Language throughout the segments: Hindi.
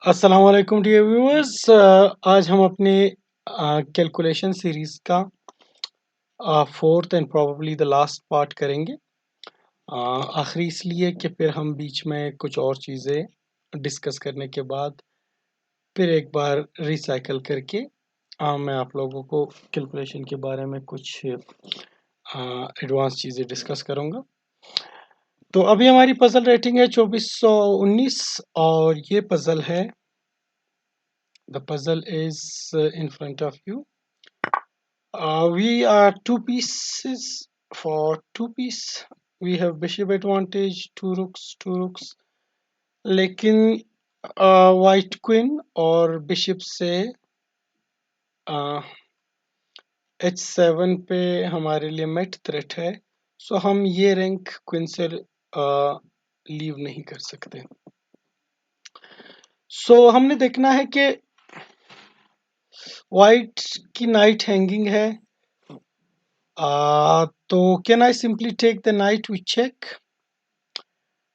अस्सलाम वालेकुम डियर व्यूअर्स। आज हम अपने कैलकुलेशन सीरीज का fourth and probably the last part करेंगे। आखिरी इसलिए कि फिर हम बीच में कुछ और चीज़ें डिस्कस करने के बाद फिर एक बार रिसाइकल करके मैं आप लोगों को कैलकुलेशन के बारे में कुछ एडवांस चीज़ें डिस्कस करूँगा। तो अभी हमारी पजल रेटिंग है 2419 और ये पजल है The puzzle is in front of you. We are two pieces. For two piece, we have bishop advantage, two rooks. लेकिन वाइट क्वीन और बिशप से h7 पे हमारे लिए मेट थ्रेट है, सो हम ये रैंक क्वीन से लीव नहीं कर सकते। सो हमने देखना है कि वाइट की नाइट हैंगिंग है। तो can I simply take the knight with check.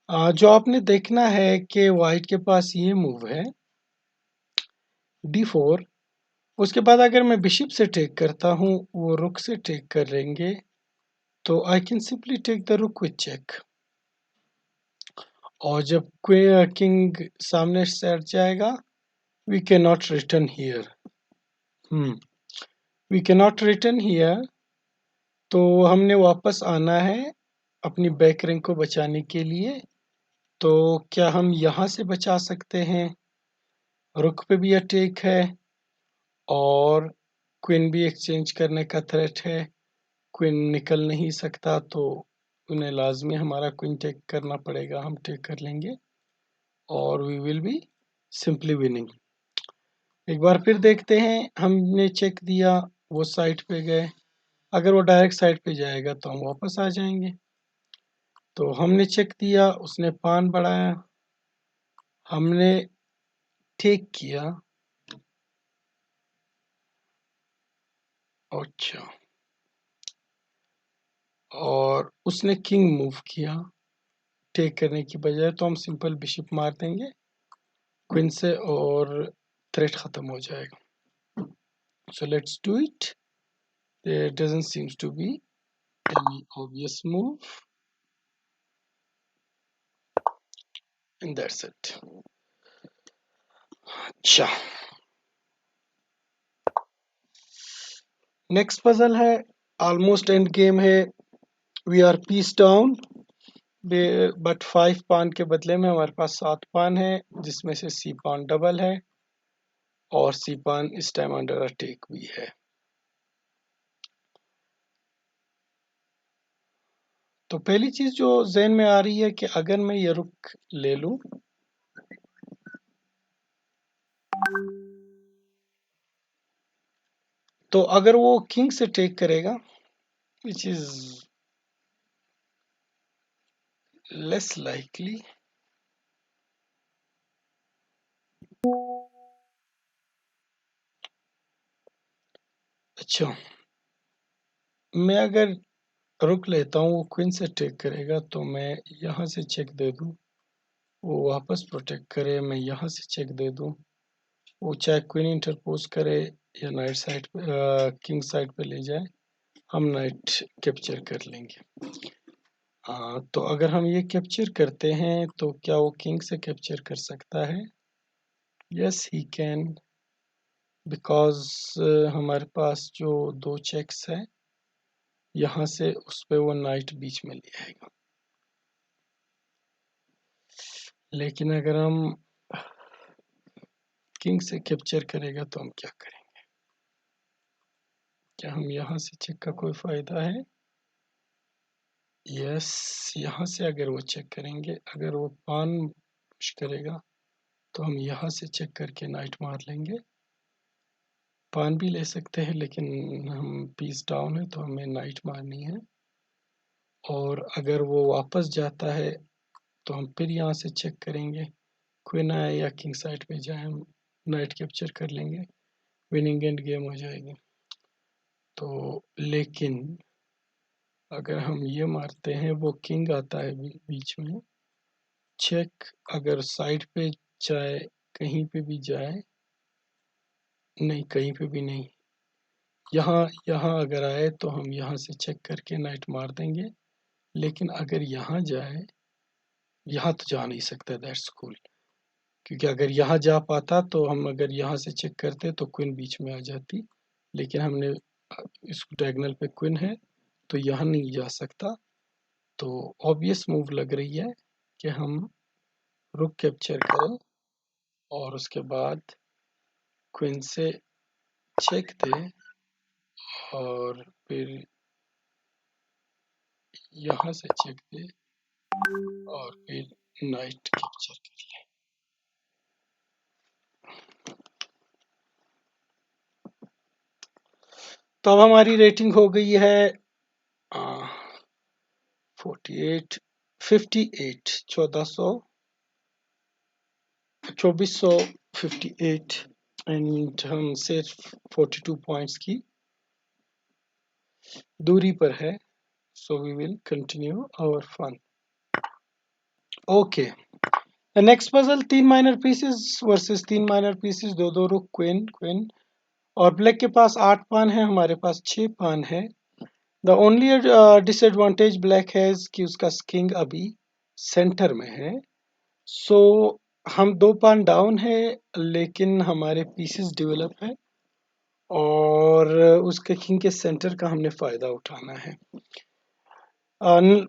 जो आपने देखना है कि वाइट के पास ये मूव है d4। उसके बाद अगर मैं बिशप से टेक करता हूँ, वो रुक से टेक करेंगे, तो I can simply take the rook with check. और जब किंग सामने से हट जाएगा, we can not return here. We can not return here, तो हमने वापस आना है अपनी बैक रिंग को बचाने के लिए। तो क्या हम यहाँ से बचा सकते हैं? रुक पे भी अटैक है और क्वीन भी एक्सचेंज करने का थ्रेट है। क्वीन निकल नहीं सकता, तो उन्हें लाजमी हमारा क्वीन टेक करना पड़ेगा। हम टेक कर लेंगे और we will be simply winning. एक बार फिर देखते हैं। हमने चेक दिया, वो साइड पे गए। अगर वो डायरेक्ट साइड पे जाएगा तो हम वापस आ जाएंगे। तो हमने चेक दिया, उसने पान बढ़ाया, हमने टेक किया। अच्छा, और उसने किंग मूव किया टेक करने की बजाय, तो हम सिंपल बिशप मार देंगे क्वीन से और थ्रेट खत्म हो जाएगा। So let's do it. There doesn't seems to be any obvious move and that's it. अच्छा, नेक्स्ट पजल है, ऑलमोस्ट एंड गेम है। We are piece down, but 5 pawn के बदले में हमारे पास 7 पान है, जिसमें से सी पान डबल है और सी पान इस टाइम अंडर अटैक भी है। तो पहली चीज जो ज़हन में आ रही है कि अगर मैं ये रुक ले लूं, तो अगर वो किंग से टेक करेगा, विच इज लेस लाइकली। अच्छा, मैं अगर रुक लेता हूँ, वो क्वीन से टेक करेगा, तो मैं यहाँ से चेक दे दूँ, वो वापस प्रोटेक्ट करे, मैं यहाँ से चेक दे दूँ, वो चाहे क्वीन इंटरपोज करे या नाइट साइड पे किंग साइड पे ले जाए, हम नाइट कैप्चर कर लेंगे। तो अगर हम ये कैप्चर करते हैं, तो क्या वो किंग से कैप्चर कर सकता है? यस ही कैन, बिकॉज हमारे पास जो 2 चेक्स है, यहाँ से उस पे वो नाइट बीच में ले आएगा। लेकिन अगर हम किंग से कैप्चर करेगा तो हम क्या करेंगे? क्या हम यहाँ से चेक का कोई फायदा है? यस, यहाँ से अगर वो चेक करेंगे, अगर वो पान पुश करेगा, तो हम यहाँ से चेक करके नाइट मार लेंगे। पान भी ले सकते हैं, लेकिन हम पीस डाउन है तो हमें नाइट मारनी है। और अगर वो वापस जाता है, तो हम फिर यहाँ से चेक करेंगे, क्वीन आए या किंग साइड पे जाए, हम नाइट कैप्चर कर लेंगे, विनिंग एंड गेम हो जाएगी। तो लेकिन अगर हम ये मारते हैं, वो किंग आता है बीच में, चेक अगर साइड पे जाए कहीं पे भी जाए, नहीं कहीं पे भी नहीं। यहाँ यहाँ अगर आए तो हम यहाँ से चेक करके नाइट मार देंगे, लेकिन अगर यहाँ जाए, यहाँ तो जा नहीं सकता, दैट्स कूल। क्योंकि अगर यहाँ जा पाता तो हम अगर यहाँ से चेक करते तो क्वीन बीच में आ जाती, लेकिन हमने इस डायगोनल पे क्वीन है तो यहाँ नहीं जा सकता। तो ऑब्वियस मूव लग रही है कि हम रुक कैप्चर करें और उसके बाद क्वीन से चेक दें और फिर यहाँ से चेक दें और फिर नाइट कैप्चर करिए। तो अब हमारी रेटिंग हो गई है 48 58 2458 एंड हम सिर्फ 42 पॉइंट्स की दूरी पर है। So we will continue our fun. Okay, the next puzzle 3 minor pieces versus 3 minor pieces, दो दो रुक, क्वीन क्वीन, और ब्लैक के पास 8 पान है, हमारे पास 6 पान है। The only disadvantage black has कि उसका किंग अभी सेंटर में है। सो हम 2 पान डाउन है, लेकिन हमारे पीसेस डेवलप है और उसके किंग के सेंटर का हमने फायदा उठाना है।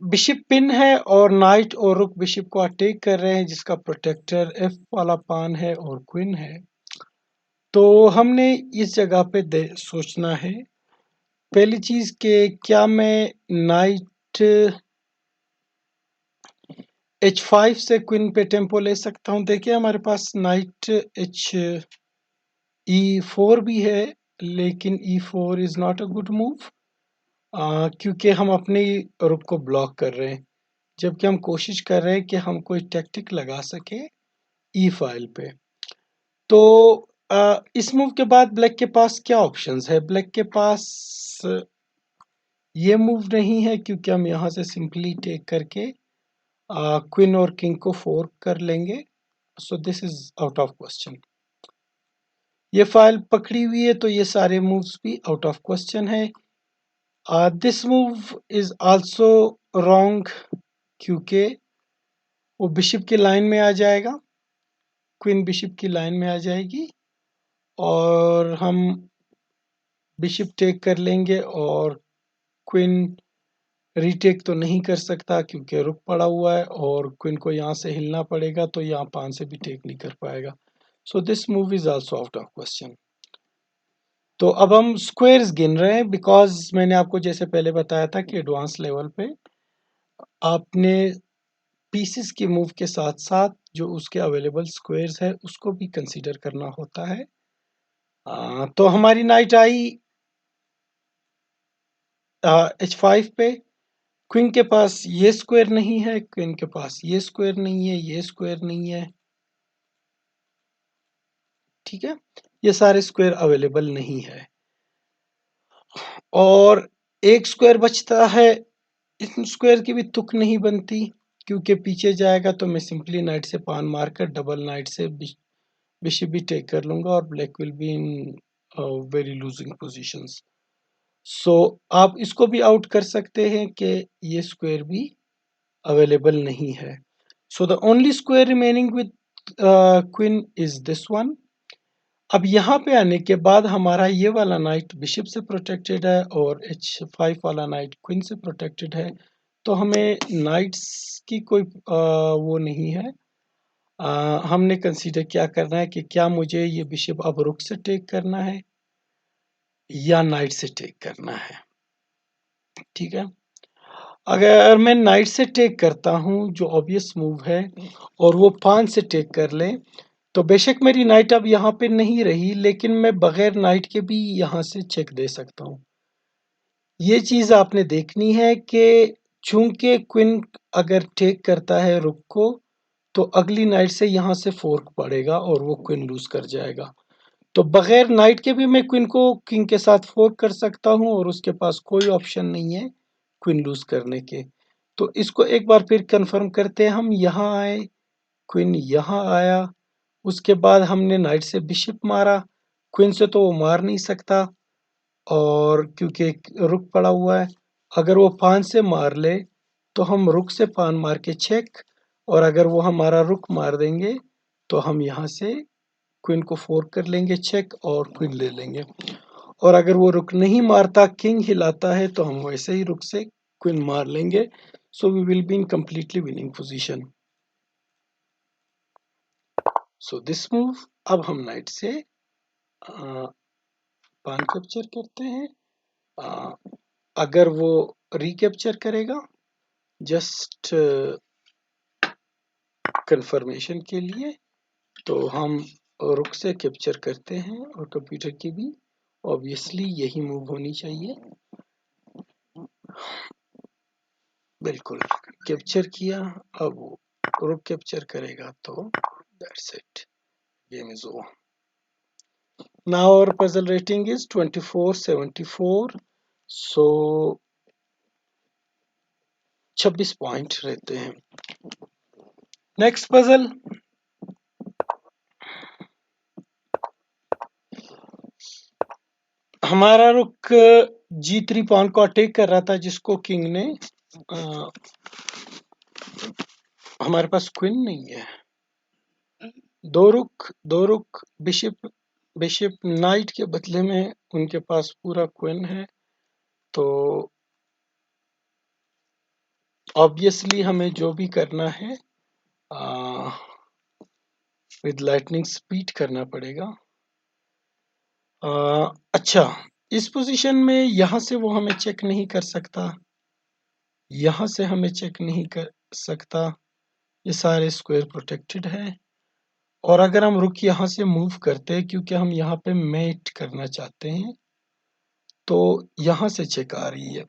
बिशप पिन है और नाइट और रुक बिशप को अटैक कर रहे हैं, जिसका प्रोटेक्टर एफ वाला पान है और क्वीन है। तो हमने इस जगह पे सोचना है पहली चीज के क्या मैं नाइट h5 से क्वीन पे टेम्पो ले सकता हूँ। देखिए हमारे पास नाइट e4 भी है, लेकिन e4 is not a good move क्योंकि हम अपने रुक को ब्लॉक कर रहे हैं, जबकि हम कोशिश कर रहे हैं कि हम कोई टैक्टिक लगा सके ई फाइल पे। तो इस मूव के बाद ब्लैक के पास क्या ऑप्शंस है? ब्लैक के पास ये मूव नहीं है, क्योंकि हम यहाँ से सिंपली टेक करके क्वीन और किंग को फोर्क कर लेंगे। So this is out of question. ये फाइल पकड़ी हुई है तो ये सारे मूव्स भी आउट ऑफ क्वेश्चन है। This move is also wrong, क्योंकि वो बिशप की लाइन में आ जाएगा, क्वीन बिशप की लाइन में आ जाएगी और हम बिशप टेक कर लेंगे और क्वीन रीटेक तो नहीं कर सकता क्योंकि रुक पड़ा हुआ है और क्वीन को यहाँ से हिलना पड़ेगा, तो यहाँ पान से भी टेक नहीं कर पाएगा। सो this move is also out of question. तो अब हम स्क्वायर्स गिन रहे हैं, बिकॉज मैंने आपको जैसे पहले बताया था कि एडवांस लेवल पे आपने पीसेस की मूव के साथ साथ जो उसके अवेलेबल स्क्वायर्स है उसको भी कंसीडर करना होता है। तो हमारी नाइट आई h5 पे, क्वीन के पास ये स्क्वायर नहीं है, क्वीन के पास ये स्क्वायर नहीं है, ये स्क्वायर नहीं है, ठीक है, ये सारे स्क्वायर अवेलेबल नहीं है और एक स्क्वायर बचता है। इस स्क्वायर की भी तुक नहीं बनती, क्योंकि पीछे जाएगा तो मैं सिंपली नाइट से पान मारकर डबल नाइट से बिशप भी टेक कर लूंगा और black will be in very losing positions. So आप इसको भी आउट कर सकते हैं कि ये स्क्वायर भी अवेलेबल नहीं है। So the only square remaining with queen is this one. अब यहाँ पे आने के बाद हमारा ये वाला नाइट बिशप से प्रोटेक्टेड है और h5 वाला नाइट क्वीन से प्रोटेक्टेड है, तो हमें नाइट्स की कोई वो नहीं है। हमने कंसीडर क्या करना है कि क्या मुझे ये बिशप अब रुक से टेक करना है या नाइट से टेक करना है, ठीक है। अगर मैं नाइट से टेक करता हूँ, जो ऑब्वियस मूव है, और वो पान से टेक कर ले, तो बेशक मेरी नाइट अब यहाँ पे नहीं रही, लेकिन मैं बगैर नाइट के भी यहाँ से चेक दे सकता हूँ। ये चीज़ आपने देखनी है कि चूंकि क्वीन अगर टेक करता है रुक को, तो अगली नाइट से यहाँ से फोर्क पड़ेगा और वो क्वीन लूज कर जाएगा। तो बगैर नाइट के भी मैं क्वीन को किंग के साथ फोर्क कर सकता हूँ और उसके पास कोई ऑप्शन नहीं है क्वीन लूज करने के। तो इसको एक बार फिर कंफर्म करते हैं हम। यहाँ आए, क्वीन यहाँ आया, उसके बाद हमने नाइट से बिशप मारा, क्वीन से तो वो मार नहीं सकता और क्योंकि रुक पड़ा हुआ है। अगर वो पान से मार ले तो हम रुक से पान मार के चेक, और अगर वो हमारा रुक मार देंगे तो हम यहाँ से क्वीन को फोर्क कर लेंगे चेक और क्वीन ले लेंगे। और अगर वो रुक नहीं मारता, किंग हिलाता है, तो हम वैसे ही रुक से क्वीन मार लेंगे। So we will be in completely winning position. So this move, अब हम नाइट से पान कैप्चर करते हैं। अगर वो रिकैप्चर करेगा, जस्ट कंफर्मेशन के लिए, तो हम रुक से कैप्चर करते हैं और कंप्यूटर की भी ऑब्वियसली यही मूव होनी चाहिए। बिल्कुल कैप्चर किया, अब वो रुक कैप्चर करेगा तो that's it, game is over. Now our puzzle rating is 24-74, so 26 point रहते हैं। नेक्स्ट पजल, हमारा रुक G3 पॉन को अटैक कर रहा था, जिसको किंग ने हमारे पास क्वीन नहीं है, दो रुक बिशप बिशप नाइट के बदले में उनके पास पूरा क्वीन है। तो ऑब्वियसली हमें जो भी करना है विद लाइटनिंग स्पीड करना पड़ेगा। अच्छा, इस पोजीशन में यहाँ से वो हमें चेक नहीं कर सकता, यहाँ से हमें चेक नहीं कर सकता, ये सारे स्क्वायर प्रोटेक्टेड है। और अगर हम रुक यहाँ से मूव करते हैं, क्योंकि हम यहाँ पे मेट करना चाहते हैं, तो यहाँ से चेक आ रही है,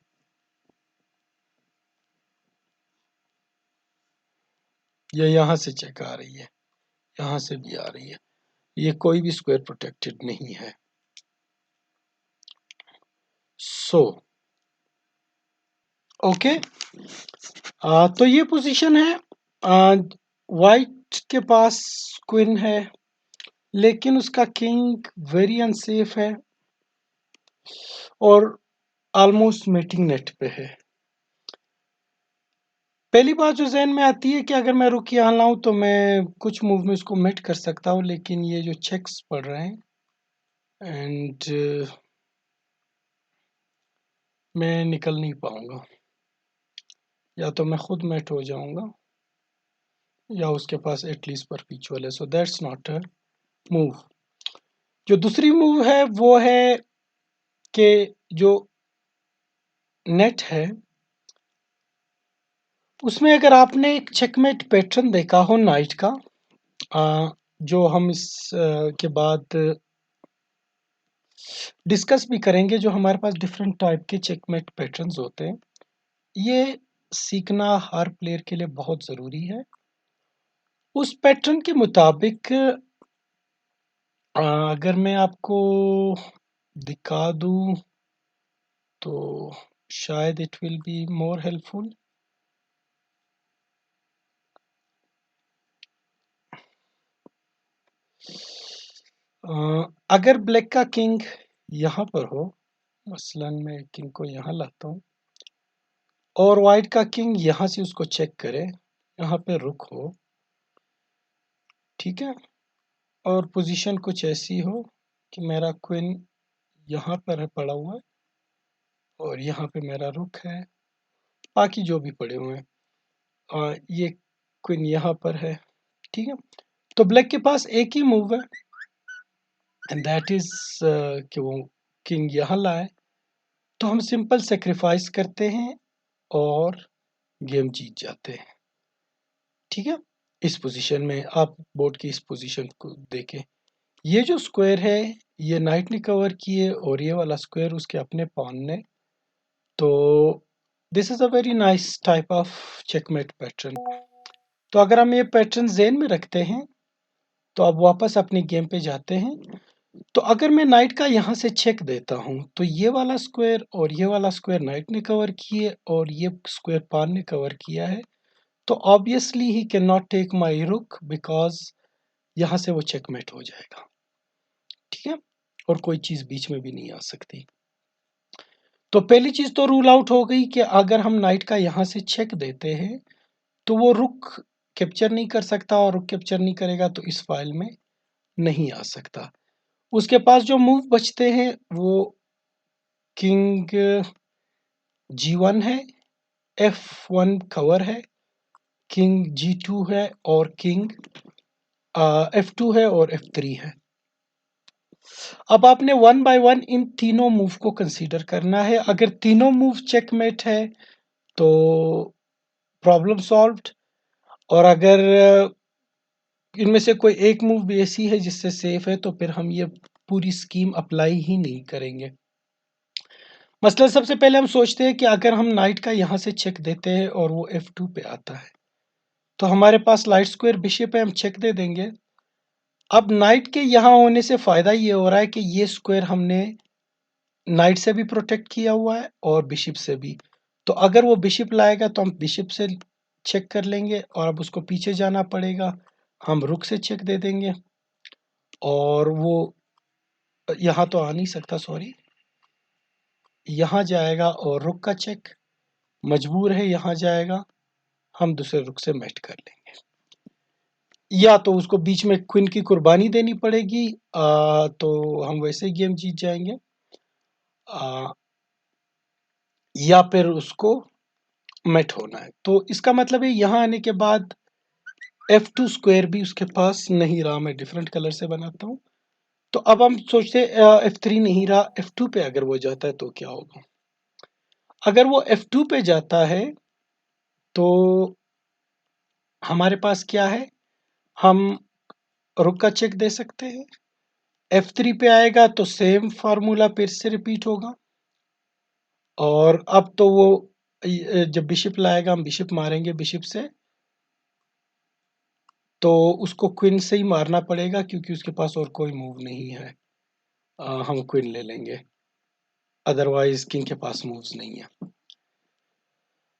ये यहाँ से चेक आ रही है, यहाँ से भी आ रही है, ये कोई भी स्क्वायर प्रोटेक्टेड नहीं है। सो ओके, तो ये पोजीशन है। वाइट के पास क्वीन है, लेकिन उसका किंग वेरी अनसेफ है और ऑलमोस्ट मेटिंग नेट पे है। पहली बात जो जहन में आती है कि अगर मैं रुक यहाँ लाऊं तो मैं कुछ मूव में इसको मेट कर सकता हूँ, लेकिन ये जो चेक्स पड़ रहे हैं एंड मैं निकल नहीं पाऊंगा, या तो मैं खुद मेट हो जाऊंगा या उसके पास एटलीस्ट परपीचुअल है। So that's not a move. जो दूसरी मूव है वो है कि जो नेट है उसमें अगर आपने एक चेकमेट पैटर्न देखा हो नाइट का, जो हम इस के बाद डिस्कस भी करेंगे, जो हमारे पास डिफरेंट टाइप के चेकमेट पैटर्न्स होते हैं, ये सीखना हर प्लेयर के लिए बहुत ज़रूरी है। उस पैटर्न के मुताबिक अगर मैं आपको दिखा दूं तो शायद it will be more helpful. अगर ब्लैक का किंग यहाँ पर हो, मसलन मैं किंग को यहाँ लाता हूँ और वाइट का किंग यहाँ से उसको चेक करे, यहाँ पे रुक हो, ठीक है, और पोजीशन कुछ ऐसी हो कि मेरा क्वीन यहाँ पर है पड़ा हुआ है और यहाँ पे मेरा रुक है, बाकी जो भी पड़े हुए हैं, और ये क्वीन यहाँ पर है, ठीक है। तो ब्लैक के पास एक ही मूव है एंड दैट इज कि वो किंग यहाँ लाए, तो हम सिंपल सेक्रीफाइस करते हैं और गेम जीत जाते हैं, ठीक है। इस पोजीशन में आप बोर्ड की इस पोजीशन को देखें, ये जो स्क्वायर है ये नाइट ने कवर किए और ये वाला स्क्वायर उसके अपने पॉन ने। तो this is a very nice type of checkmate pattern. तो अगर हम ये पैटर्न ज़हन में रखते हैं तो अब वापस अपनी गेम पे जाते हैं। तो अगर मैं नाइट का यहाँ से चेक देता हूँ तो ये वाला स्क्वायर और ये वाला स्क्वायर नाइट ने कवर किए और ये स्क्वायर पान ने कवर किया है, तो obviously he can not take my rook because यहाँ से वो चेकमेट हो जाएगा, ठीक है, और कोई चीज बीच में भी नहीं आ सकती। तो पहली चीज तो रूल आउट हो गई कि अगर हम नाइट का यहाँ से चेक देते हैं तो वो रुक कैप्चर नहीं कर सकता, और रुक कैप्चर नहीं करेगा तो इस फाइल में नहीं आ सकता। उसके पास जो मूव बचते हैं वो किंग G1 है, F1 कवर है, किंग G2 है, और किंग F2 है, और F3 है। अब आपने वन बाय वन इन तीनों मूव को कंसीडर करना है। अगर तीनों मूव चेकमेट है तो प्रॉब्लम सॉल्व्ड, और अगर इनमें से कोई एक मूव भी ऐसी है जिससे सेफ है तो फिर हम ये पूरी स्कीम अप्लाई ही नहीं करेंगे। मसलन सबसे पहले हम सोचते हैं कि अगर हम नाइट का यहाँ से चेक देते हैं और वो F2 पे आता है तो हमारे पास लाइट स्क्वायर बिशप है, हम चेक दे देंगे। अब नाइट के यहाँ होने से फायदा ये हो रहा है कि ये स्क्वायर हमने नाइट से भी प्रोटेक्ट किया हुआ है और बिशप से भी। तो अगर वो बिशप लाएगा तो हम बिशप से चेक कर लेंगे, और अब उसको पीछे जाना पड़ेगा, हम रुक से चेक दे देंगे, और वो यहाँ तो आ नहीं सकता, सॉरी, यहाँ जाएगा और रुक का चेक, मजबूर है यहाँ जाएगा, हम दूसरे रुक से मैट कर लेंगे, या तो उसको बीच में क्वीन की कुर्बानी देनी पड़ेगी, तो हम वैसे ही गेम जीत जाएंगे, या फिर उसको मैट होना है। तो इसका मतलब है यहाँ आने के बाद F2 स्क्वायर भी उसके पास नहीं रहा। मैं डिफरेंट कलर से बनाता हूँ। तो अब हम सोचते F3 नहीं रहा, F2 पे अगर वो जाता है तो क्या होगा। अगर वो F2 पे जाता है तो हमारे पास क्या है, हम रुक का चेक दे सकते हैं। F3 पे आएगा तो सेम फार्मूला फिर से रिपीट होगा, और अब तो वो जब बिशप लाएगा हम बिशप मारेंगे बिशप से, तो उसको क्वीन से ही मारना पड़ेगा क्योंकि उसके पास और कोई मूव नहीं है। हम क्वीन ले लेंगे, अदरवाइज किंग के पास मूव्स नहीं है।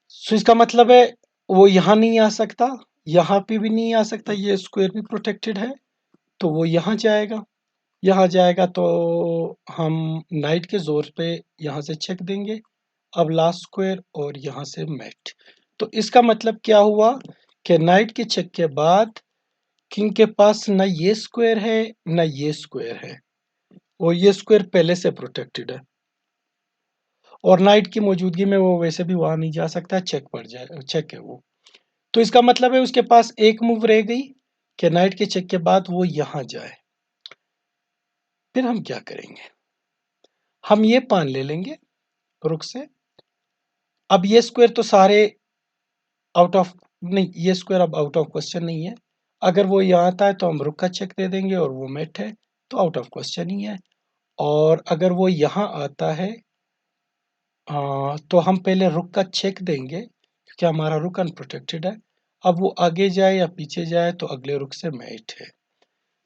सो इसका मतलब है वो यहाँ नहीं आ सकता, यहाँ पे भी नहीं आ सकता, ये स्क्वायर भी प्रोटेक्टेड है, तो वो यहाँ जाएगा। यहाँ जाएगा तो हम नाइट के जोर पे यहाँ से चेक देंगे, अब लास्ट स्क्वायर और यहाँ से मैट। तो इसका मतलब क्या हुआ कि नाइट के चेक के बाद किंग के पास ना ये स्क्वायर है ना ये स्क्वायर है, और ये स्क्वायर पहले से प्रोटेक्टेड है, और नाइट की मौजूदगी में वो वैसे भी वहां नहीं जा सकता, चेक पड़ जाए, चेक है वो। तो इसका मतलब है उसके पास एक मूव रह गई कि नाइट के चेक के बाद वो यहाँ जाए। फिर हम क्या करेंगे, हम ये पान ले लेंगे रुक से। अब ये स्क्वायर तो सारे आउट ऑफ, नहीं, ये स्क्वायर अब आउट ऑफ क्वेश्चन नहीं है। अगर वो यहाँ आता है तो हम रुक का चेक दे देंगे और वो मेट है, तो आउट ऑफ क्वेश्चन ही है। और अगर वो यहाँ आता है तो हम पहले रुक का चेक देंगे क्योंकि हमारा रुक अनप्रोटेक्टेड है। अब वो आगे जाए या पीछे जाए तो अगले रुक से मैट है।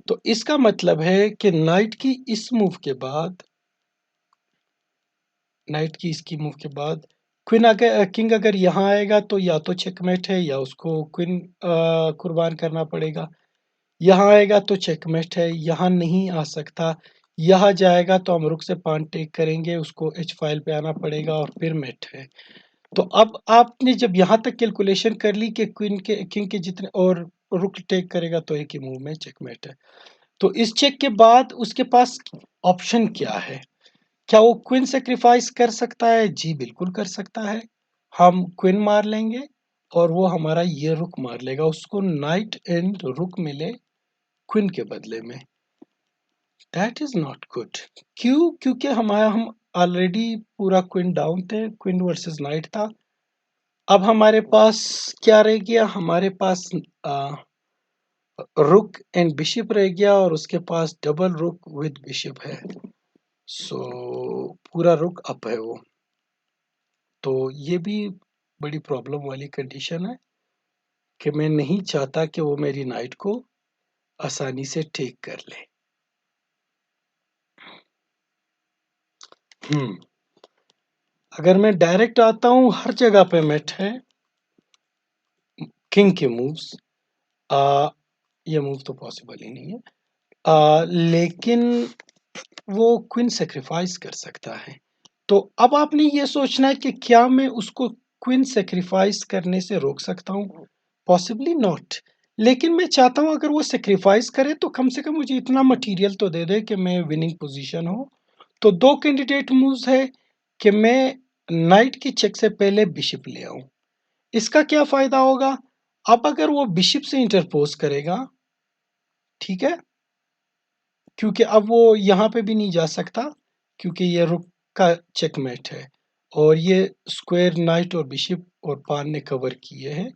तो इसका मतलब है कि नाइट की इस मूव के बाद, नाइट की इसकी मूव के बाद क्वीन अगर किंग अगर यहाँ आएगा तो या तो चेकमेट है या उसको क्वीन कुर्बान करना पड़ेगा। यहाँ आएगा तो चेकमेट है, यहाँ नहीं आ सकता। यहाँ जाएगा तो हम रुक से पान टेक करेंगे, उसको एच फाइल पे आना पड़ेगा और फिर मेट है। तो अब आपने जब यहाँ तक कैलकुलेशन कर ली कि क्वीन के किंग के जितने और रुक टेक करेगा तो एक ही मूव में चेकमेट है। तो इस चेक के बाद उसके पास ऑप्शन क्या है, क्या वो क्वीन सेक्रीफाइस कर सकता है? जी बिल्कुल कर सकता है। हम क्वीन मार लेंगे और वो हमारा ये रुक मार लेगा, उसको नाइट एंड रुक मिले क्वीन के बदले में। That is not good. क्यों? क्योंकि हम ऑलरेडी पूरा क्वीन डाउन थे, क्वीन वर्सेस नाइट था। अब हमारे पास क्या रह गया, हमारे पास रुक एंड बिशप रह गया, और उसके पास डबल रुक विद बिशप है। सो पूरा रुक अप है वो। तो ये भी बड़ी प्रॉब्लम वाली कंडीशन है कि मैं नहीं चाहता कि वो मेरी नाइट को आसानी से टेक कर ले। अगर मैं डायरेक्ट आता हूँ, हर जगह पे मेट है, किंग के मूव्स, ये मूव तो पॉसिबल ही नहीं है। लेकिन वो क्वीन सेक्रीफाइस कर सकता है। तो अब आपने ये सोचना है कि क्या मैं उसको क्वीन सेक्रीफाइस करने से रोक सकता हूँ? Possibly not. लेकिन मैं चाहता हूँ अगर वो सेक्रीफाइस करे तो कम से कम मुझे इतना मटेरियल तो दे दे कि मैं विनिंग पोजीशन हो। तो दो कैंडिडेट मूव्स है कि मैं नाइट की चेक से पहले बिशप ले आऊं। इसका क्या फायदा होगा? अब अगर वो बिशप से इंटरपोज करेगा, ठीक है, क्योंकि अब वो यहाँ पे भी नहीं जा सकता क्योंकि ये रुक का चेकमेट है और ये स्क्वायर नाइट और बिशप और पान ने कवर किए हैं,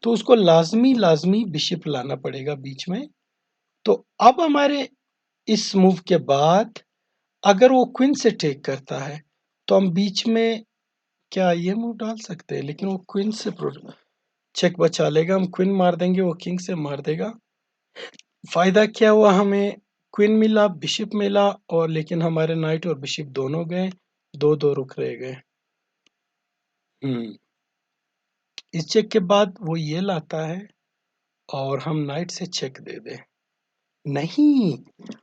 तो उसको लाजमी लाजमी बिशप लाना पड़ेगा बीच में। तो अब हमारे इस मूव के बाद अगर वो क्वीन से टेक करता है तो हम बीच में क्या ये मूव डाल सकते हैं, लेकिन वो क्वीन से चेक बचा लेगा। हम क्वीन मार देंगे, वो किंग से मार देगा। फायदा क्या हुआ हमें? क्वीन मिला, बिशप मिला, और लेकिन हमारे नाइट और बिशप दोनों गए, दो दो रुक रह गए। इस चेक के बाद वो ये लाता है और हम नाइट से चेक दे दे। नहीं,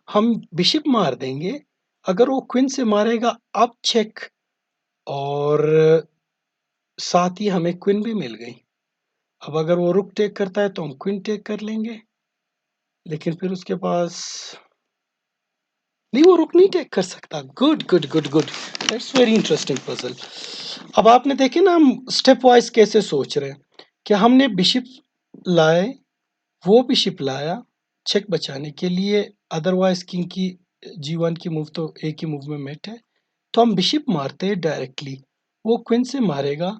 हम बिशप मार देंगे। अगर वो क्वीन से मारेगा अब चेक, और साथ ही हमें क्वीन भी मिल गई। अब अगर वो रुक टेक करता है तो हम क्वीन टेक कर लेंगे, लेकिन फिर उसके पास नहीं, वो रुक नहीं टेक कर सकता। Good good good good, that's very interesting puzzle. अब आपने देखे ना हम स्टेप वाइज कैसे सोच रहे हैं कि हमने बिशप लाए, वो बिशप लाया चेक बचाने के लिए, अदरवाइज किंग की G1 की मूव तो एक ही मूव में मेट है। तो हम बिशप मारते हैं डायरेक्टली, वो क्वीन से मारेगा,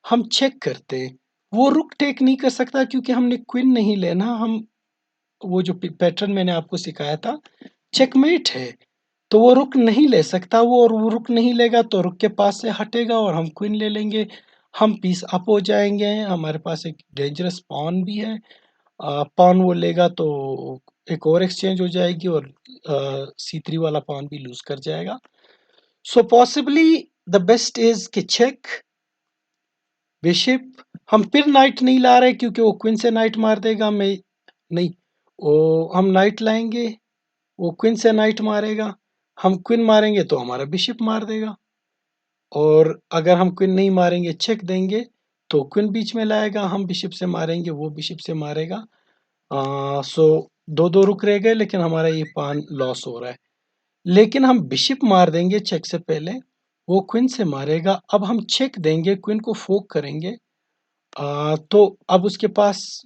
हम चेक करते हैं। वो रुक टेक नहीं कर सकता क्योंकि हमने क्वीन नहीं लेना। हम वो जो पैटर्न मैंने आपको सिखाया था, चेकमेट है, तो वो रुक नहीं ले सकता वो, और वो रुक नहीं लेगा तो रुक के पास से हटेगा और हम क्वीन ले लेंगे। हम पीस अप हो जाएंगे, हमारे पास एक डेंजरस पॉन भी है। पॉन वो लेगा तो एक और एक्सचेंज हो जाएगी और C3 वाला पॉन भी लूज कर जाएगा। सो पॉसिबली द बेस्ट इज कि चेक बिशप। हम फिर नाइट नहीं ला रहे क्योंकि वो क्वीन से नाइट मार देगा। मैं नहीं, वो हम नाइट लाएंगे, वो क्वीन से नाइट मारेगा, हम क्वीन मारेंगे तो हमारा बिशप मार देगा, और अगर हम क्वीन नहीं मारेंगे चेक देंगे तो क्वीन बीच में लाएगा, हम बिशप से मारेंगे वो बिशप से मारेगा। सो दो दो रुक रह गए, लेकिन हमारा ये पान लॉस हो रहा है। लेकिन हम बिशप मार देंगे चेक से पहले, वो क्वीन से मारेगा, अब हम चेक देंगे, क्वीन को फोक करेंगे। तो अब उसके पास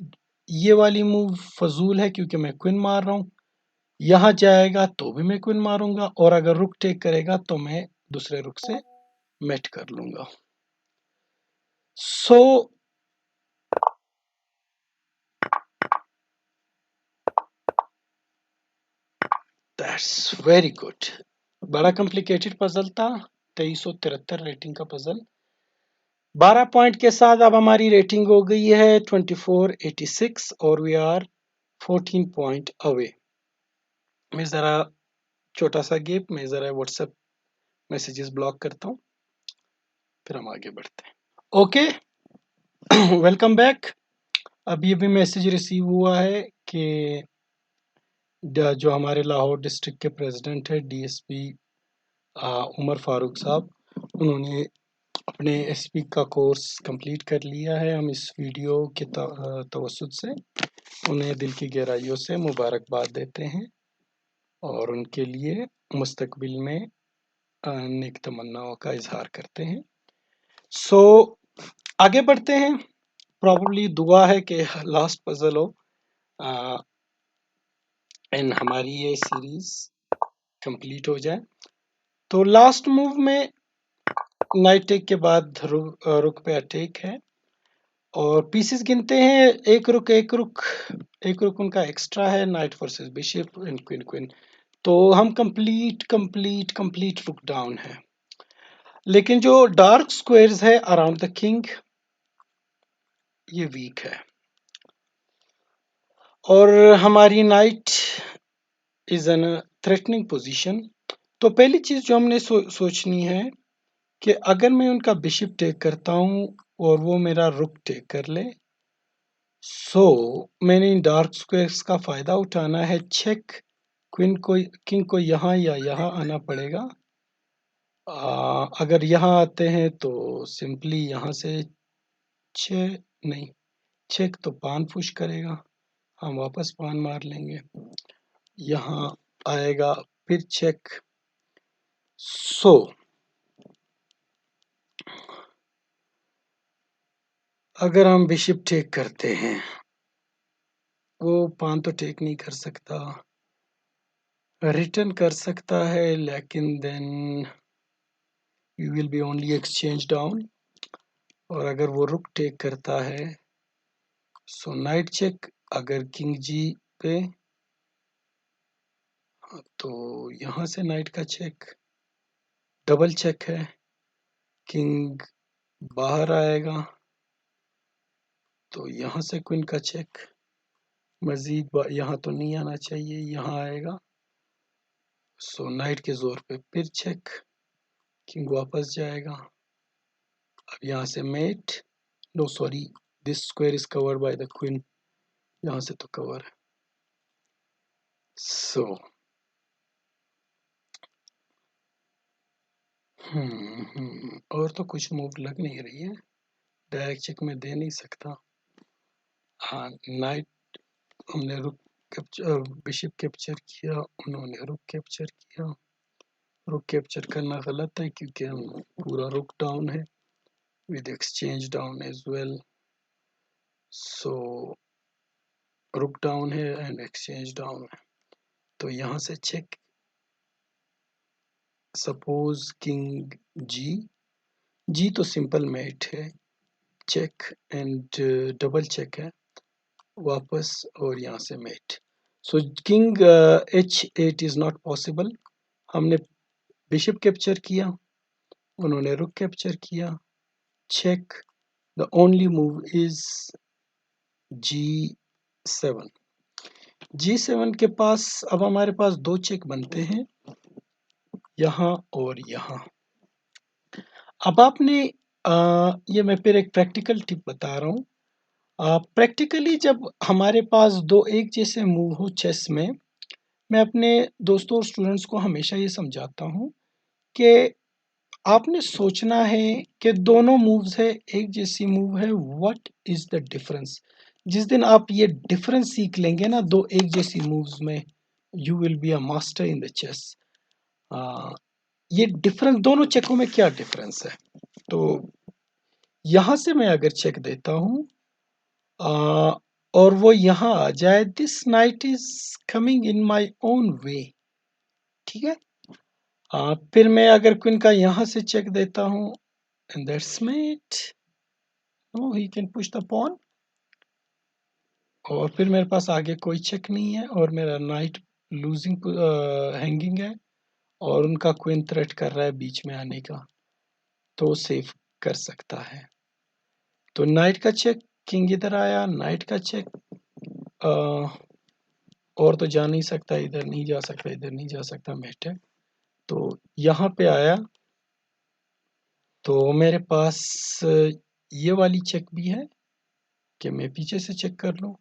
ये वाली मूव फजूल है क्योंकि मैं क्वीन मार रहा हूँ। यहाँ जाएगा तो भी मैं क्वीन मारूंगा, और अगर रुक टेक करेगा तो मैं दूसरे रुक से मेट कर लूंगा। So that's very good. बड़ा कॉम्प्लिकेटेड पजल था, 2373 रेटिंग का पजल। 12 पॉइंट के साथ अब हमारी रेटिंग हो गई है 2486, और वी आर 14 पॉइंट अवे। मैं ज़रा छोटा सा गैप, मैं ज़रा व्हाट्सएप मैसेजेस ब्लॉक करता हूँ, फिर हम आगे बढ़ते हैं। Okay, welcome back. अभी अभी मैसेज रिसीव हुआ है कि जो हमारे लाहौर डिस्ट्रिक्ट के प्रेसिडेंट है DSP उमर फारूक साहब, उन्होंने अपने SP का कोर्स कंप्लीट कर लिया है। हम इस वीडियो के तवस्सुत से उन्हें दिल की गहराइयों से मुबारकबाद देते हैं और उनके लिए मुस्तकबिल में नेक तमन्नाओं का इजहार करते हैं। सो आगे बढ़ते हैं। प्रॉब्ली दुआ है कि लास्ट पजल हो एंड हमारी ये सीरीज कंप्लीट हो जाए। तो लास्ट मूव में नाइट टेक के बाद रुक पे अटैक है, और पीसेस गिनते हैं, एक रुक एक रुक, एक रुक उनका एक्स्ट्रा है, night versus bishop and queen queen. तो हम कंप्लीट कंप्लीट कंप्लीट रुक डाउन है, लेकिन जो डार्क स्क्वायर्स है अराउंड द किंग, ये वीक है, और हमारी night is an threatening position. तो पहली चीज जो हमने सोचनी है कि अगर मैं उनका बिशप टेक करता हूं और वो मेरा रुक टेक कर ले, सो मैंने इन डार्क स्क्वायर्स का फायदा उठाना है। चेक किंग को यहाँ या यहाँ आना पड़ेगा। अगर यहाँ आते हैं तो सिंपली यहाँ से छः नहीं, चेक तो पान पुश करेगा, हम वापस पान मार लेंगे। यहाँ आएगा फिर चेक। सो अगर हम बिशप टेक करते हैं, वो पान तो टेक नहीं कर सकता, रिटर्न कर सकता है, लेकिन then you will be only exchange down. और अगर वो रुक टेक करता है, सो नाइट चेक। अगर किंग जी पे, तो यहाँ से नाइट का चेक, डबल चेक है, किंग बाहर आएगा, तो यहाँ से क्वीन का चेक। मजीद यहाँ तो नहीं आना चाहिए, यहाँ आएगा, सो नाइट के जोर पे फिर चेक, किंग वापस जाएगा। अब यहाँ से mate, no sorry, this square is covered by the queen, यहाँ से तो कवर है। सो और तो कुछ मूव लग नहीं रही है, डायरेक्ट चेक में दे नहीं सकता। हाँ, नाइट हमने रुक कैप्चर, बिशप कैप्चर किया, उन्होंने रुक कैप्चर किया। रुक कैप्चर करना गलत है क्योंकि हम पूरा रुक डाउन है with exchange down as well. So rook down है एंड एक्सचेंज डाउन है, तो यहाँ से चेक। सपोज किंग जी तो सिंपल मेट है, चेक एंड डबल चेक है वापस, और यहाँ से mate. So king H8 is not possible. हमने बिशप कैप्चर किया, उन्होंने रुक कैप्चर किया, check. The only move is G7। G7 के पास अब हमारे पास दो चेक बनते हैं, यहाँ और यहाँ। अब आपने ये मैं फिर एक प्रैक्टिकल टिप बता रहा हूँ। प्रैक्टिकली जब हमारे पास दो एक जैसे मूव हो चेस में, मैं अपने दोस्तों और स्टूडेंट्स को हमेशा ये समझाता हूँ कि आपने सोचना है कि दोनों मूव्स है, एक जैसी मूव है, व्हाट इज द डिफरेंस। जिस दिन आप ये डिफरेंस सीख लेंगे ना दो एक जैसी मूव्स में, you will be a master in the chess. ये डिफरेंस दोनों चेकों में क्या डिफरेंस है। तो यहां से मैं अगर चेक देता हूं और वो यहां आ जाए, this night is coming in my own way, ठीक है। फिर मैं अगर क्वीन का यहां से चेक देता हूं, and that's mate, no he can push the pawn, और फिर मेरे पास आगे कोई चेक नहीं है और मेरा नाइट लूजिंग हैंगिंग है, और उनका क्वीन थ्रेट कर रहा है बीच में आने का, तो सेव कर सकता है। तो नाइट का चेक, किंग इधर आया, नाइट का चेक, और तो जा नहीं सकता, इधर नहीं जा सकता, इधर नहीं जा सकता, मेट है। तो यहाँ पे आया, तो मेरे पास ये वाली चेक भी है कि मैं पीछे से चेक कर लूँ,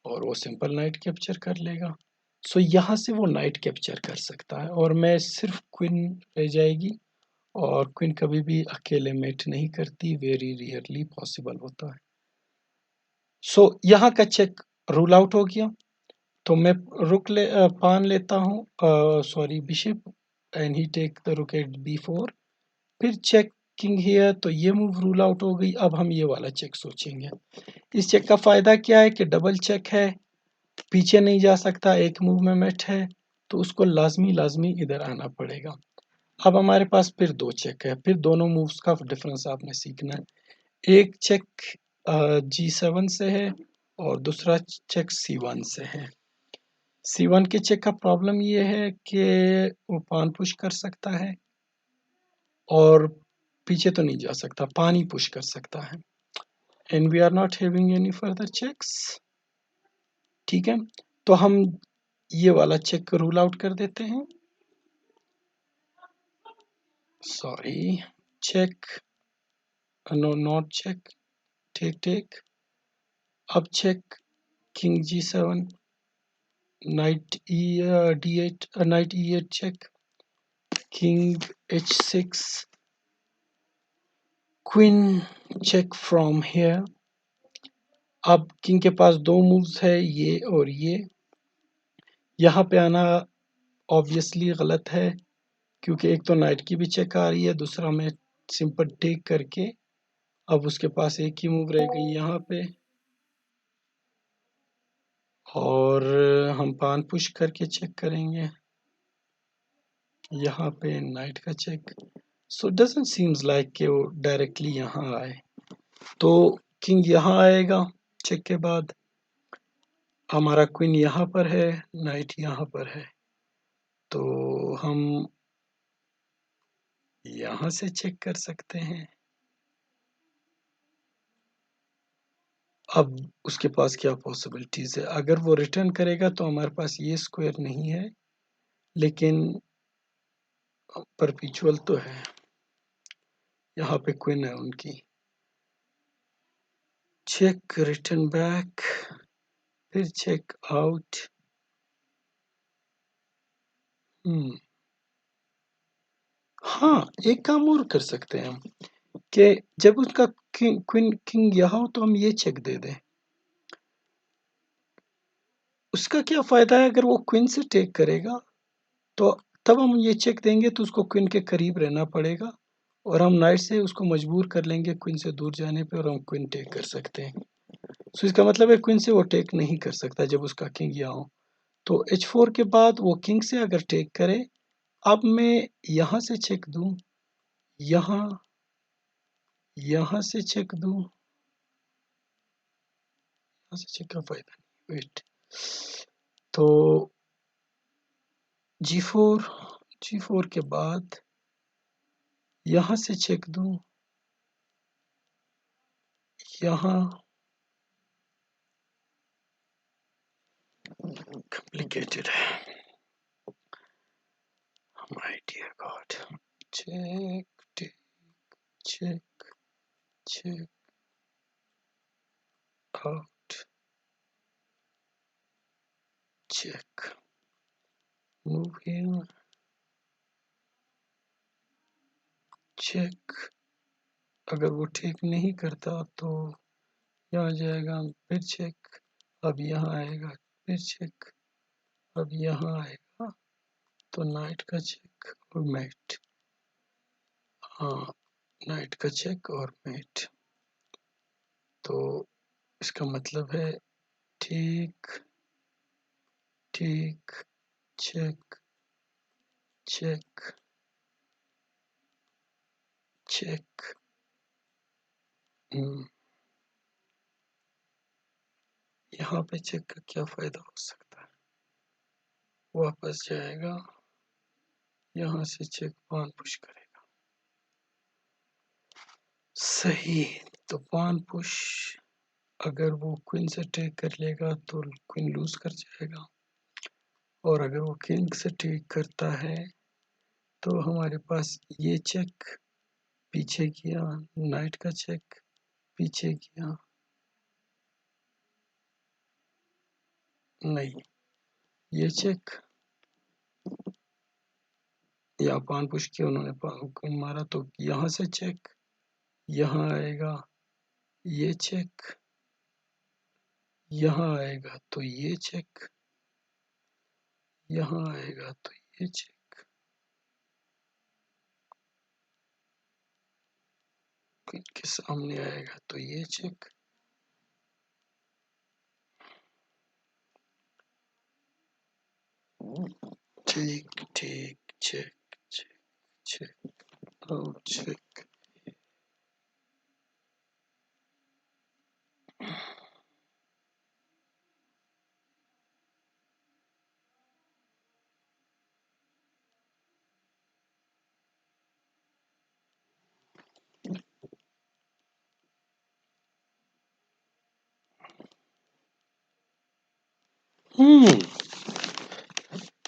और वो सिंपल नाइट कैप्चर कर लेगा। सो यहाँ से वो नाइट कैप्चर कर सकता है, और मैं सिर्फ क्वीन रह जाएगी, और क्वीन कभी भी अकेले मेट नहीं करती, वेरी रेयरली पॉसिबल होता है। सो यहाँ का चेक रूल आउट हो गया, तो मैं पान लेता हूँ, sorry bishop, and he take the rook at B4, फिर चेक किंग हियर, तो ये मूव रूल आउट हो गई। अब हम ये वाला चेक सोचेंगे। इस चेक का फायदा क्या है कि डबल चेक है, पीछे नहीं जा सकता, एक मूव में मेट है, तो उसको लाजमी लाजमी इधर आना पड़ेगा। अब हमारे पास फिर दो चेक है, फिर दोनों मूव्स का डिफरेंस आपने सीखना है। एक चेक G7 से है, और दूसरा चेक C1 से है। C1 के चेक का प्रॉब्लम ये है कि वो पान पुश कर सकता है, और पीछे तो नहीं जा सकता, पान ही पुश कर सकता है, and we are not having any further checks, ठीक है। तो हम ये वाला चेक रूल आउट कर देते हैं, sorry, check, no not check, take take, अब check king g7, knight d8, knight e8 check, king h6, queen check from here. अब किंग के पास दो मूव्स है, ये और ये। यहाँ पे आना ऑब्वियसली गलत है, क्योंकि एक तो नाइट की भी चेक आ रही है, दूसरा मैं सिंपल टेक करके अब उसके पास एक ही मूव रह गई यहाँ पे, और हम पान पुश करके चेक करेंगे यहाँ पे नाइट का check. So doesn't seems like कि वो डायरेक्टली यहाँ आए, तो किंग यहाँ आएगा चेक के बाद, हमारा क्वीन यहाँ पर है, नाइट यहाँ पर है, तो हम यहाँ से चेक कर सकते हैं। अब उसके पास क्या पॉसिबिलिटीज है, अगर वो रिटर्न करेगा तो हमारे पास ये स्क्वायर नहीं है, लेकिन परपिचुअल तो है, यहाँ पे क्वीन है उनकी। चेक, रिटर्न बैक, फिर चेक आउट। हाँ, एक काम और कर सकते हैं हम, कि जब उसका किंग यहाँ हो तो हम ये चेक दे दें। उसका क्या फायदा है, अगर वो क्वीन से टेक करेगा तो तब हम ये चेक देंगे तो उसको क्वीन के करीब रहना पड़ेगा, और हम नाइट से उसको मजबूर कर लेंगे क्वीन से दूर जाने पे, और हम क्वीन टेक कर सकते हैं। सो इसका मतलब है क्वीन से वो टेक नहीं कर सकता जब उसका किंग यहाँ हो। तो h4 के बाद वो किंग से अगर टेक करे, अब मैं यहाँ से चेक दूं, यहाँ यहाँ से चेक दूं, यहाँ से चेक का फायदा नहीं, वेट, तो g4 के बाद यहाँ से चेक दूं, यहाँ complicated है, my dear God, check, take, check, check, out, check, move here, check, अगर वो ठीक नहीं करता तो यहाँ जाएगा, फिर चेक, अब यहाँ आएगा, फिर चेक, अब यहाँ आएगा, तो नाइट का चेक और मेट, हाँ नाइट का चेक और मेट, तो इसका मतलब है ठीक ठीक, चेक चेक चेक, यहाँ पे चेक का क्या फायदा हो सकता है, वापस जाएगा, यहाँ से चेक पान पुश करेगा, सही, तो पान पुश, अगर वो क्वीन से टेक कर लेगा तो क्वीन लूज कर जाएगा, और अगर वो किंग से टेक करता है तो हमारे पास ये चेक पीछे किया, नाइट का चेक पीछे किया, नहीं ये चेक, या पान पुश किया उन्होंने, क्वीन मारा, तो यहाँ से चेक, यहाँ आएगा ये चेक, यहाँ आएगा तो ये चेक, यहाँ आएगा तो ये चेक, क्वीन के सामने आएगा तो ये चेक, ठीक ठीक, check check check out, check,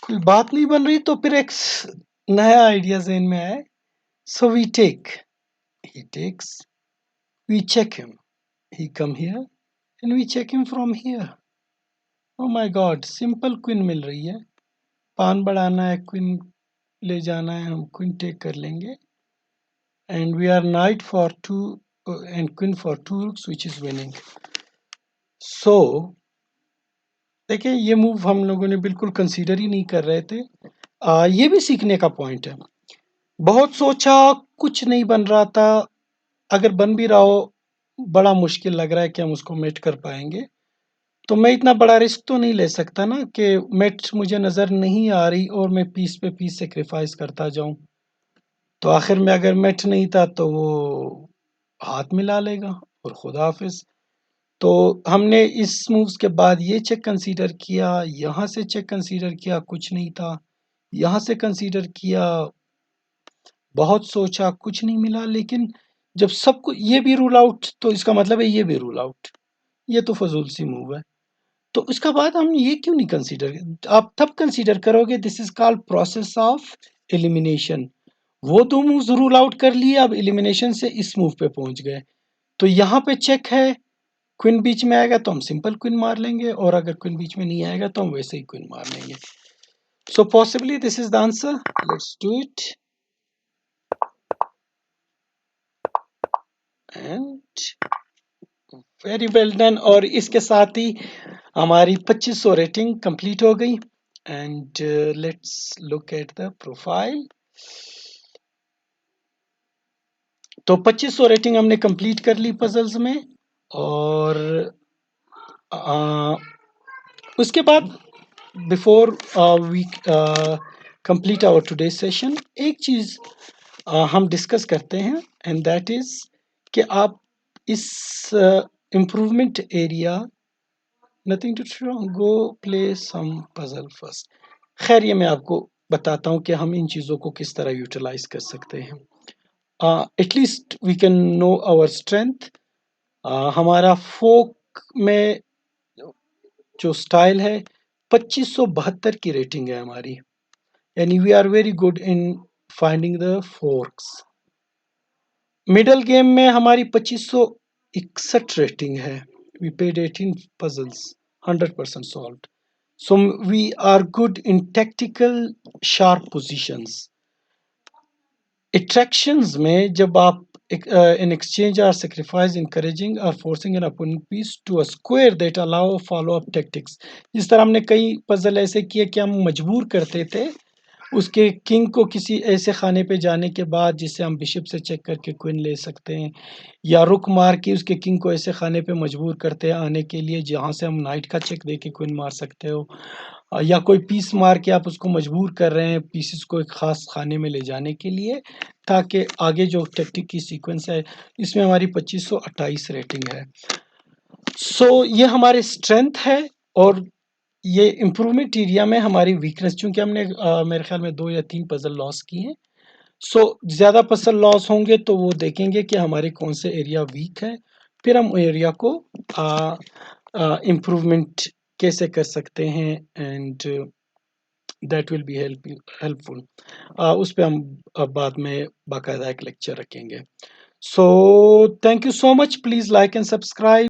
कोई बात नहीं बन रही तो फिर एक नया आइडिया ज़हन में आया, so we take, he takes, we check him, he come here and we check him from here. Oh my god, simple queen मिल रही है। पान बढ़ाना है, क्वीन ले जाना है, हम क्वीन टेक कर लेंगे। And we are knight for 2 and queen for 2 rooks which is winning. So देखिए, ये मूव हम लोगों ने बिल्कुल कंसीडर ही नहीं कर रहे थे। ये भी सीखने का पॉइंट है। बहुत सोचा, कुछ नहीं बन रहा था। अगर बन भी रहा हो, बड़ा मुश्किल लग रहा है कि हम उसको मेट कर पाएंगे। तो मैं इतना बड़ा रिस्क तो नहीं ले सकता ना कि मेट मुझे नज़र नहीं आ रही और मैं पीस पे पीस सेक्रीफाइस करता जाऊं। तो आखिर में अगर मेट नहीं था तो वो हाथ मिला लेगा और खुदा हाफिज। तो हमने इस मूव्स के बाद ये चेक कंसीडर किया, यहाँ से चेक कंसीडर किया, कुछ नहीं था। यहाँ से कंसीडर किया, बहुत सोचा, कुछ नहीं मिला। लेकिन जब सबको ये भी रूल आउट, तो इसका मतलब है ये भी रूल आउट। ये तो फजूल सी मूव है। तो उसका बाद हम ये क्यों नहीं कंसीडर, आप तब कंसीडर करोगे, this is called process of elimination. वो दो मूव्स रूल आउट कर लिए, अब एलिमिनेशन से इस मूव पे पहुंच गए। तो यहाँ पे चेक है, क्वीन बीच में आएगा तो हम सिंपल क्वीन मार लेंगे, और अगर क्वीन बीच में नहीं आएगा तो हम वैसे ही क्वीन मार लेंगे। So possibly this is the answer. Let's do it and very well done. और इसके साथ ही हमारी 2500 रेटिंग कंप्लीट हो गई। And let's look at the profile. तो 2500 रेटिंग हमने कंप्लीट कर ली पजल्स में। और उसके बाद before we complete our today session, एक चीज हम डिस्कस करते हैं, एंड दैट इज कि आप इस improvement area, nothing to go play some puzzle first. खैर, ये मैं आपको बताता हूँ कि हम इन चीज़ों को किस तरह यूटिलाइज कर सकते हैं। At least we can know our strength. हमारा फोक में जो स्टाइल है, 2572 की रेटिंग है हमारी, यानी we are very good in finding the forks. Middle game में हमारी 2561 रेटिंग है। We paid 18 puzzles, 100% solved. So we are good in tactical sharp positions. attractions में जब आप in exchange or sacrifice encouraging or forcing an opponent piece to a square that allow follow up tactics। जिस तरह हमने कई पजल ऐसे किए कि हम मजबूर करते थे उसके किंग को किसी ऐसे खाने पे जाने के बाद जिससे हम बिशप से चेक करके क्वीन ले सकते हैं, या रुक मार के उसके किंग को ऐसे खाने पे मजबूर करते हैं आने के लिए जहाँ से हम नाइट का चेक दे के क्वीन मार सकते हो, या कोई पीस मार के आप उसको मजबूर कर रहे हैं पीसेस को एक खास खाने में ले जाने के लिए, ताकि आगे जो टेक्टिक की सीक्वेंस है इसमें हमारी 2528 रेटिंग है। सो ये हमारे स्ट्रेंथ है, और ये इम्प्रूवमेंट एरिया में हमारी वीकनेस, चूंकि हमने मेरे ख्याल में 2 या 3 पजल लॉस किए हैं। सो ज़्यादा पजल लॉस होंगे तो वो देखेंगे कि हमारे कौन से एरिया वीक है, फिर हम एरिया को इम्प्रूवमेंट कैसे कर सकते हैं, and that will be helpful. उस पर हम बाद में बाकायदा एक लेक्चर रखेंगे। So thank you so much, please like and subscribe.